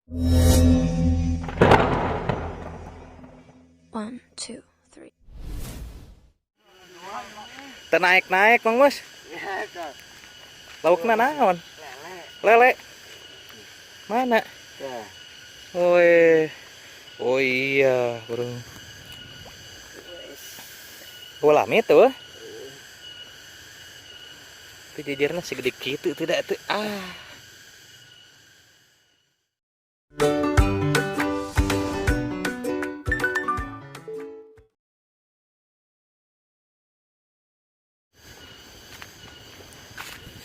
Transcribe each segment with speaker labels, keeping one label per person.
Speaker 1: One, two, three.
Speaker 2: Naik Mang Mus. Laukna naon? Lele. Mana? Woi. Oh iya, bro. Lami tuh. Itu jajarnya segede gitu tidak tuh.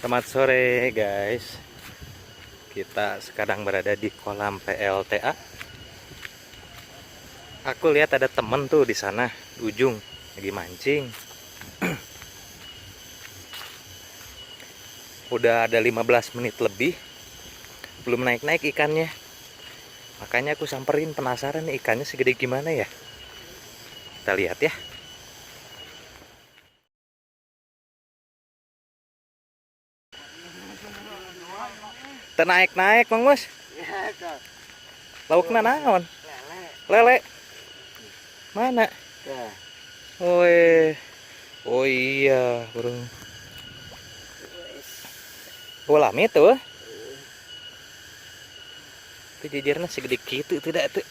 Speaker 2: Selamat sore guys. Kita sekarang berada di kolam PLTA. Aku lihat ada temen tuh di sana, di ujung lagi mancing. Udah ada 15 menit lebih belum naik-naik ikannya. Makanya aku samperin, penasaran nih ikannya segede gimana ya. Kita lihat ya. Naik Mang Mus. Laukna naon? Lele. Mana? Woi. Oh iya, bro. Lami tuh. Itu jajarnya segede gitu tidak tuh.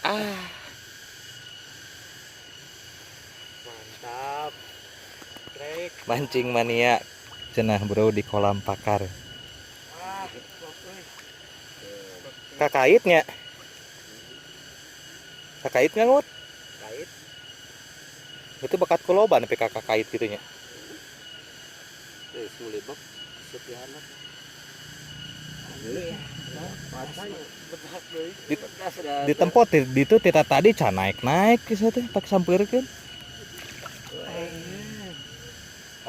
Speaker 3: Mantap. Trek.
Speaker 2: Mancing mania cenah bro di kolam pakar. Kakaitnya. Kakait ngangut.
Speaker 3: Kait.
Speaker 2: Itu bakat kuloban tapi kakait gitunya.
Speaker 3: Sulibok setihan.
Speaker 2: Di tempat itu tidak tadi can naik kisah teh tak sampirkeun.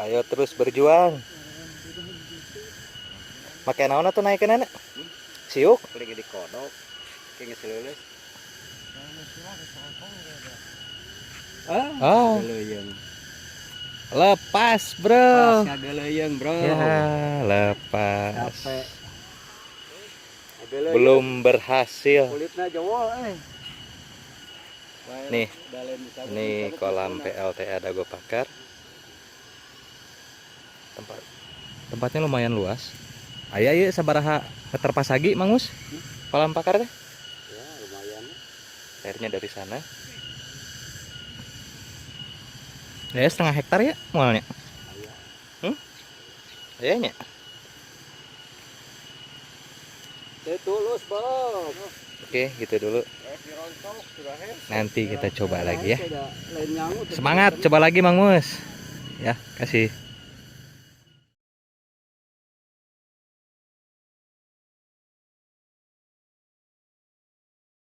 Speaker 2: Ayo terus berjuang. Make naon atuh naikeun anak? Siuk
Speaker 3: Lagi di kodok. Kayak seleuleus. Geleuyeng.
Speaker 2: Lepas, bro.
Speaker 3: Pas geleuyeng, bro.
Speaker 2: Ya, lepas.
Speaker 3: Capek.
Speaker 2: Belum berhasil.
Speaker 3: Kulitnya jewol
Speaker 2: Nih, ini kolam PLTA Dago Pakar. Tempatnya lumayan luas. Ayo sabaraha meter pasagi Mang Mus? Kolam pakar teh?
Speaker 3: Ya, lumayan.
Speaker 2: Airnya dari sana. Ya setengah hektar ya mualnya. Ayahnya.
Speaker 3: Tulus, Bang.
Speaker 2: Oke, gitu dulu. Nanti kita coba lagi ya. Semangat, coba lagi Mang Mus. Ya, kasih.